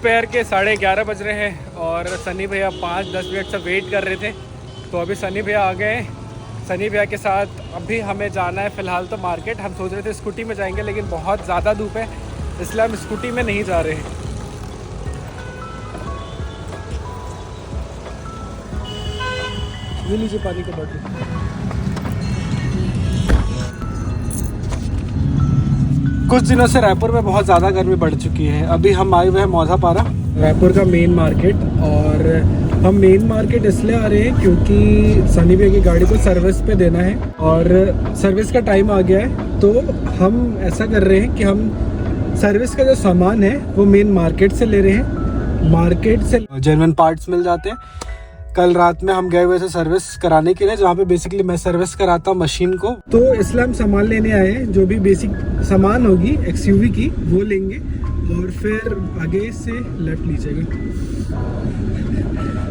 दोपहर के 11:30 बज रहे हैं और सनी भैया 5-10 मिनट से वेट कर रहे थे, तो अभी सनी भैया आ गए। सनी भैया के साथ अभी हमें जाना है फ़िलहाल तो मार्केट। हम सोच रहे थे स्कूटी में जाएंगे, लेकिन बहुत ज़्यादा धूप है इसलिए हम स्कूटी में नहीं जा रहे हैं। ये लीजिए पानी का बॉटल। कुछ दिनों से रायपुर में बहुत ज़्यादा गर्मी बढ़ चुकी है। अभी हम आए हुए हैं मौजापारा, रायपुर का मेन मार्केट। और हम मेन मार्केट इसलिए आ रहे हैं क्योंकि सनी भैया की गाड़ी को सर्विस पे देना है और सर्विस का टाइम आ गया है। तो हम ऐसा कर रहे हैं कि हम सर्विस का जो सामान है वो मेन मार्केट से ले रहे हैं। मार्केट से जेन्युइन पार्ट्स मिल जाते हैं। कल रात में हम गए हुए थे सर्विस कराने के लिए, जहाँ पे बेसिकली मैं सर्विस कराता हूँ मशीन को। तो इसलिए हम सामान लेने आए हैं, जो भी बेसिक सामान होगी XUV की वो लेंगे और फिर आगे से लेफ्ट लीजिएगा,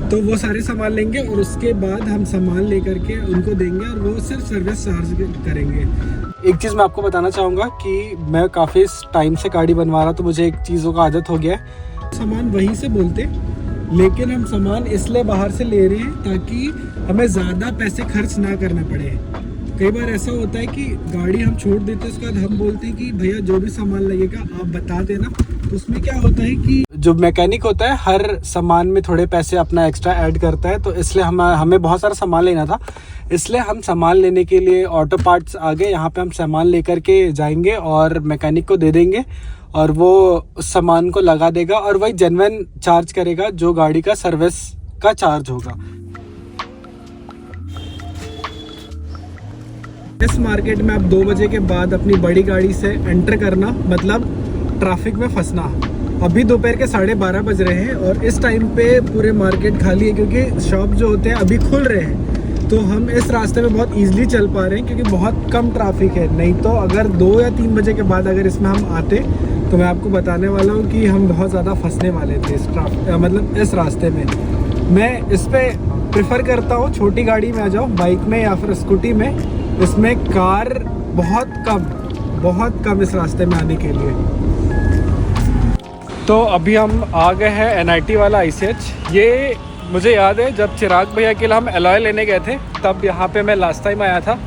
तो वो सारे सामान लेंगे और उसके बाद हम सामान लेकर के उनको देंगे और वो सिर्फ सर्विस चार्ज करेंगे। एक चीज़ मैं आपको बताना चाहूँगा कि मैं काफ़ी टाइम से गाड़ी बनवा रहा, तो मुझे एक चीज़ों का आदत हो गया है। सामान वहीं से बोलते, लेकिन हम सामान इसलिए बाहर से ले रहे हैं ताकि हमें ज़्यादा पैसे खर्च ना करना पड़े। कई बार ऐसा होता है कि गाड़ी हम छोड़ देते हैं, उसके बाद हम बोलते हैं कि भैया जो भी सामान लगेगा आप बता देना। तो उसमें क्या होता है कि जो मैकेनिक होता है हर सामान में थोड़े पैसे अपना एक्स्ट्रा ऐड करता है। तो इसलिए हमें बहुत सारा सामान लेना था, इसलिए हम सामान लेने के लिए ऑटो पार्ट्स आ गए। यहाँ पे हम सामान लेकर के जाएंगे और मैकेनिक को दे देंगे और वो उस सामान को लगा देगा और वही जेन्युइन चार्ज करेगा जो गाड़ी का सर्विस का चार्ज होगा। इस मार्केट में आप 2 बजे के बाद अपनी बड़ी गाड़ी से एंटर करना मतलब ट्रैफिक में फंसना। अभी दोपहर के 12:30 बज रहे हैं और इस टाइम पे पूरे मार्केट खाली है क्योंकि शॉप जो होते हैं अभी खुल रहे हैं। तो हम इस रास्ते में बहुत इजीली चल पा रहे हैं क्योंकि बहुत कम ट्रैफिक है। नहीं तो अगर 2 या 3 बजे के बाद अगर इसमें हम आते तो मैं आपको बताने वाला हूँ कि हम बहुत ज़्यादा फंसने वाले थे इस मतलब इस रास्ते में। मैं इस पर प्रेफर करता हूँ छोटी गाड़ी में आ जाओ, बाइक में या फिर स्कूटी में। इसमें कार बहुत कम इस रास्ते में आने के लिए। तो अभी हम आ गए हैं NIT वाला ICH। ये मुझे याद है जब चिराग भैया के लिए हम एलॉय लेने गए थे तब यहाँ पे मैं लास्ट टाइम आया था।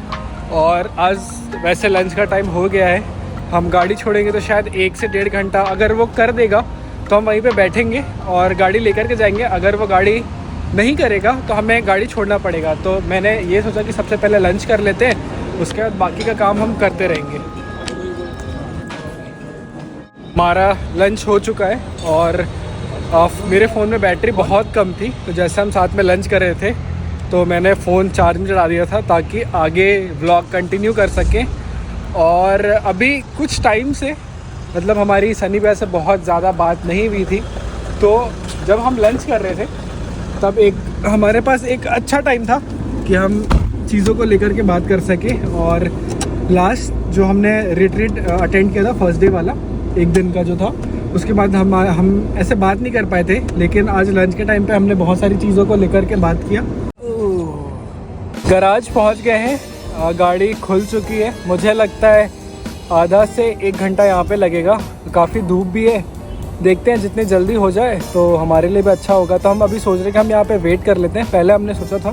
और आज वैसे लंच का टाइम हो गया है, हम गाड़ी छोड़ेंगे तो शायद 1 से 1.5 घंटा अगर वो कर देगा तो हम वहीं पे बैठेंगे और गाड़ी लेकर के जाएंगे। अगर वो गाड़ी नहीं करेगा तो हमें गाड़ी छोड़ना पड़ेगा। तो मैंने ये सोचा कि सबसे पहले लंच कर लेते हैं, उसके बाद बाकी का काम हम करते रहेंगे। हमारा लंच हो चुका है और मेरे फ़ोन में बैटरी बहुत कम थी, तो जैसे हम साथ में लंच कर रहे थे तो मैंने फ़ोन चार्ज में चढ़ा दिया था ताकि आगे व्लॉग कंटिन्यू कर सकें। और अभी कुछ टाइम से मतलब हमारी सनी भैया से बहुत ज़्यादा बात नहीं हुई थी, तो जब हम लंच कर रहे थे तब हमारे पास एक अच्छा टाइम था कि हम चीज़ों को लेकर के बात कर सकें। और लास्ट जो हमने रिट्रीट अटेंड किया था फर्स्ट डे वाला, एक दिन का जो था, उसके बाद हम ऐसे बात नहीं कर पाए थे, लेकिन आज लंच के टाइम पे हमने बहुत सारी चीज़ों को लेकर के बात किया। गराज पहुंच गए हैं, गाड़ी खुल चुकी है। मुझे लगता है आधा से 1 घंटा यहाँ पे लगेगा, काफ़ी धूप भी है। देखते हैं जितनी जल्दी हो जाए तो हमारे लिए भी अच्छा होगा। तो हम अभी सोच रहे हैं कि हम यहाँ पे वेट कर लेते हैं। पहले हमने सोचा था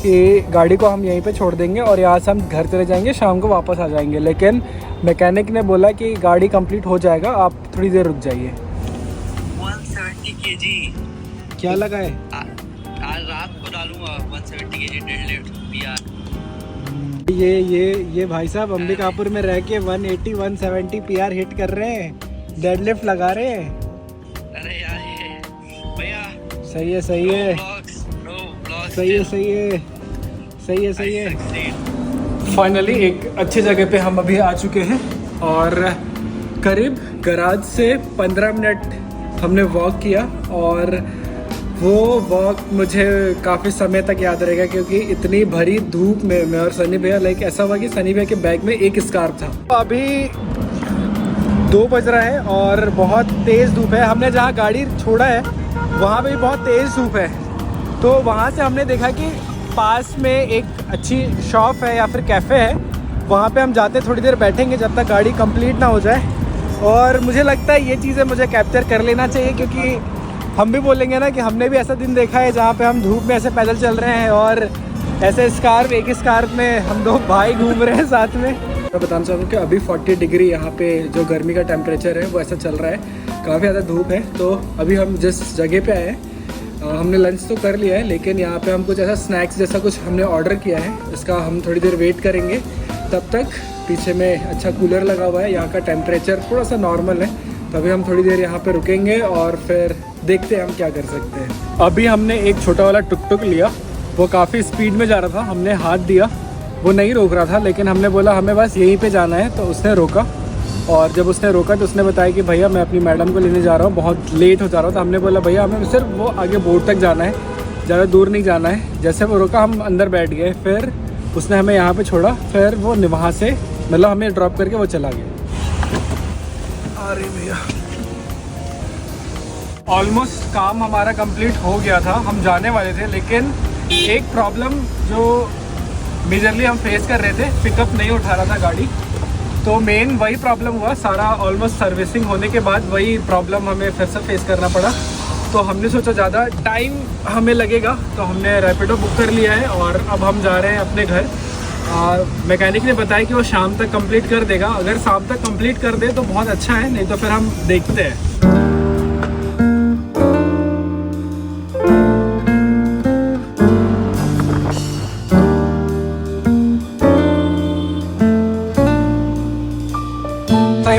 कि गाड़ी को हम यहीं पे छोड़ देंगे और यहाँ से हम घर चले जाएंगे, शाम को वापस आ जाएंगे, लेकिन मैकेनिक ने बोला कि गाड़ी कंप्लीट हो जाएगा, आप थोड़ी देर रुक जाइए। 170 kg क्या लगा है? आज रात को डालूंगा 170 kg डेडलिफ्ट PR। ये भाई साहब अंबिकापुर में रह के 180-170 PR हिट कर रहे हैं, डेडलिफ्ट लगा रहे हैं। अरे यार ये भैया सही है सही है सही है। फाइनली एक अच्छी जगह पे हम अभी आ चुके हैं और करीब गराज से 15 मिनट हमने वॉक किया और वो वॉक मुझे काफ़ी समय तक याद रहेगा क्योंकि इतनी भरी धूप में मैं और सनी भैया ऐसा हुआ कि सनी भैया के बैग में एक स्कार्फ था। अभी 2 बज रहा है और बहुत तेज़ धूप है। हमने जहाँ गाड़ी छोड़ा है वहाँ पे भी बहुत तेज़ धूप है, तो वहाँ से हमने देखा कि पास में एक अच्छी शॉप है या फिर कैफ़े है, वहाँ पे हम जाते थोड़ी देर बैठेंगे जब तक गाड़ी कंप्लीट ना हो जाए। और मुझे लगता है ये चीज़ें मुझे कैप्चर कर लेना चाहिए क्योंकि हम भी बोलेंगे ना कि हमने भी ऐसा दिन देखा है जहाँ पे हम धूप में ऐसे पैदल चल रहे हैं और ऐसे स्कार्फ, एक स्कार्फ में हम दो भाई घूम रहे हैं साथ में। मैं बताना चाहूँ कि अभी 40 डिग्री यहाँ पे जो गर्मी का टेम्परेचर है वो ऐसा चल रहा है, काफ़ी ज़्यादा धूप है। तो अभी हम जिस जगह पे आए हैं हमने लंच तो कर लिया है, लेकिन यहाँ पे हम कुछ ऐसा स्नैक्स जैसा कुछ हमने ऑर्डर किया है, इसका हम थोड़ी देर वेट करेंगे। तब तक पीछे में अच्छा कूलर लगा हुआ है, यहाँ का टेम्परेचर थोड़ा सा नॉर्मल है, तो अभी हम थोड़ी देर यहाँ पे रुकेंगे और फिर देखते हैं हम क्या कर सकते हैं। अभी हमने एक छोटा वाला टुक टुक लिया, वो काफ़ी स्पीड में जा रहा था, हमने हाथ दिया, वो नहीं रोक रहा था, लेकिन हमने बोला हमें बस यहीं पे जाना है, तो उसने रोका। और जब उसने रोका तो उसने बताया कि भैया मैं अपनी मैडम को लेने जा रहा हूँ, बहुत लेट हो जा रहा हूँ। तो हमने बोला भैया हमें सिर्फ वो आगे बोर्ड तक जाना है, ज़्यादा दूर नहीं जाना है। जैसे वो रोका हम अंदर बैठ गए, फिर उसने हमें यहाँ पे छोड़ा, फिर वो वहाँ से मतलब हमें ड्रॉप करके वो चला गया। अरे भैया ऑलमोस्ट काम हमारा कंप्लीट हो गया था, हम जाने वाले थे, लेकिन एक प्रॉब्लम जो मेजरली हम फेस कर रहे थे, पिकअप नहीं उठा रहा था गाड़ी, तो मेन वही प्रॉब्लम हुआ। सारा ऑलमोस्ट सर्विसिंग होने के बाद वही प्रॉब्लम हमें फिर से फेस करना पड़ा। तो हमने सोचा ज़्यादा टाइम हमें लगेगा, तो हमने रैपिडो बुक कर लिया है और अब हम जा रहे हैं अपने घर। मैकेनिक ने बताया कि वो शाम तक कंप्लीट कर देगा, अगर शाम तक कंप्लीट कर दे तो बहुत अच्छा है, नहीं तो फिर हम देखते हैं।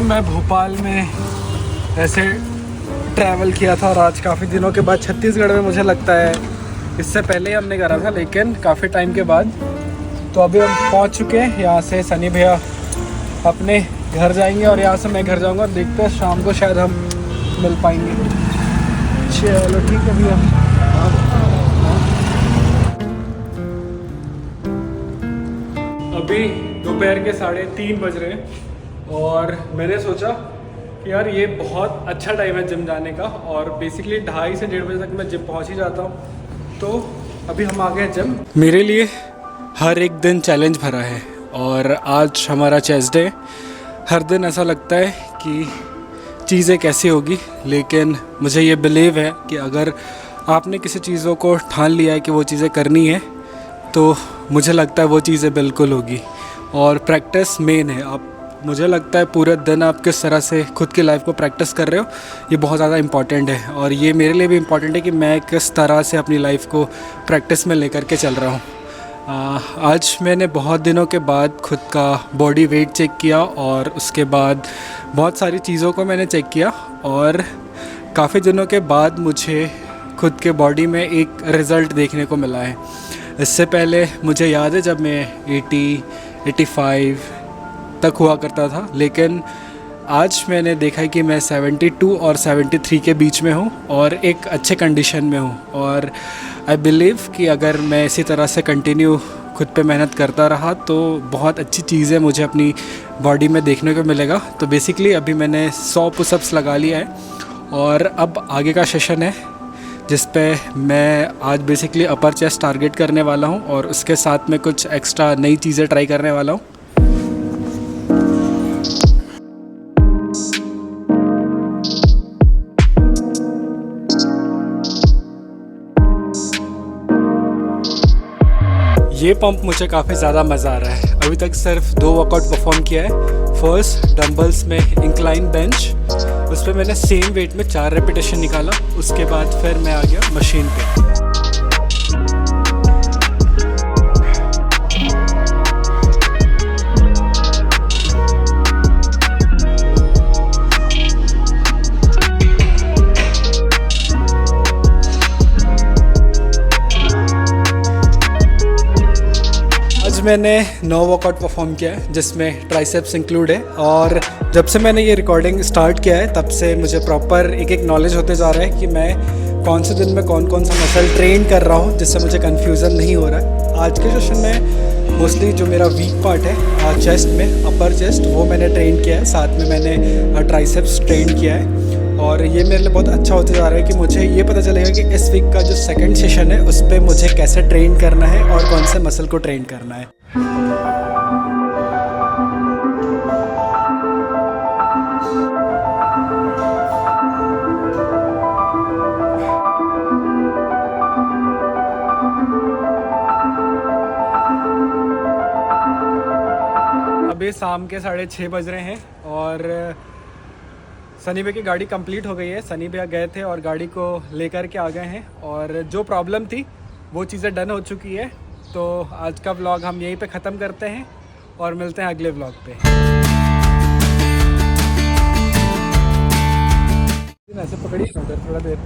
मैं भोपाल में ऐसे ट्रैवल किया था और आज काफ़ी दिनों के बाद छत्तीसगढ़ में, मुझे लगता है इससे पहले ही हमने करा था, लेकिन काफ़ी टाइम के बाद। तो अभी हम पहुंच चुके हैं, यहाँ से सनी भैया अपने घर जाएंगे और यहाँ से मैं घर जाऊंगा। देखते हैं शाम को शायद हम मिल पाएंगे। चलो ठीक है भैया। अभी दोपहर के 3:30 बज रहे हैं और मैंने सोचा कि यार ये बहुत अच्छा टाइम है जिम जाने का, और बेसिकली 2:30 से 1:30 बजे तक मैं जिम पहुंच ही जाता हूँ। तो अभी हम आ गए जिम। मेरे लिए हर एक दिन चैलेंज भरा है और आज हमारा चेस्ट डे। हर दिन ऐसा लगता है कि चीज़ें कैसी होगी, लेकिन मुझे ये बिलीव है कि अगर आपने किसी चीज़ों को ठान लिया है कि वो चीज़ें करनी है, तो मुझे लगता है वो चीज़ें बिल्कुल होगी। और प्रैक्टिस मेन है। आप, मुझे लगता है पूरे दिन आप किस तरह से खुद की लाइफ को प्रैक्टिस कर रहे हो, ये बहुत ज़्यादा इम्पॉर्टेंट है। और ये मेरे लिए भी इम्पॉर्टेंट है कि मैं किस तरह से अपनी लाइफ को प्रैक्टिस में लेकर के चल रहा हूँ। आज मैंने बहुत दिनों के बाद खुद का बॉडी वेट चेक किया और उसके बाद बहुत सारी चीज़ों को मैंने चेक किया, और काफ़ी दिनों के बाद मुझे खुद के बॉडी में एक रिज़ल्ट देखने को मिला है। इससे पहले मुझे याद है जब मैं 80-85 तक हुआ करता था, लेकिन आज मैंने देखा है कि मैं 72 और 73 के बीच में हूँ और एक अच्छे कंडीशन में हूँ। और आई बिलीव कि अगर मैं इसी तरह से कंटिन्यू खुद पे मेहनत करता रहा तो बहुत अच्छी चीज़ें मुझे अपनी बॉडी में देखने को मिलेगा। तो बेसिकली अभी मैंने 100 पुशअप्स लगा लिया है और अब आगे का सेशन है जिस पे मैं आज बेसिकली अपर चेस्ट टारगेट करने वाला हूँ और उसके साथ में कुछ एक्स्ट्रा नई चीज़ें ट्राई करने वाला हूँ। ये पंप मुझे काफ़ी ज़्यादा मज़ा आ रहा है। अभी तक सिर्फ 2 वर्कआउट परफॉर्म किया है। फर्स्ट डंबल्स में इंक्लाइन बेंच, उस पर मैंने सेम वेट में 4 रेपिटेशन निकाला। उसके बाद फिर मैं आ गया मशीन पे। मैंने 9 वर्कआउट परफॉर्म किया है जिसमें ट्राइसेप्स इंक्लूड है। और जब से मैंने ये रिकॉर्डिंग स्टार्ट किया है तब से मुझे प्रॉपर एक नॉलेज होते जा रहा है कि मैं कौन से दिन में कौन कौन सा मसल ट्रेन कर रहा हूँ, जिससे मुझे कन्फ्यूज़न नहीं हो रहा है। आज के सेशन में मोस्टली जो मेरा वीक पार्ट है चेस्ट में, अपर चेस्ट, वो मैंने ट्रेन किया है। साथ में मैंने ट्राइसेप्स ट्रेन किया है और ये मेरे लिए बहुत अच्छा होते जा रहा है कि मुझे ये पता चलेगा कि इस वीक का जो सेकंड सेशन है उस पर मुझे कैसे ट्रेन करना है और कौन से मसल को ट्रेन करना है। अभी शाम के 6:30 बज रहे हैं और सनी भैया की गाड़ी कंप्लीट हो गई है। सनी भैया गए थे और गाड़ी को लेकर के आ गए हैं और जो प्रॉब्लम थी वो चीज़ें डन हो चुकी है। तो आज का व्लॉग हम यहीं पे ख़त्म करते हैं और मिलते हैं अगले व्लॉग पे। ऐसे पकड़ी उधर थोड़ा देर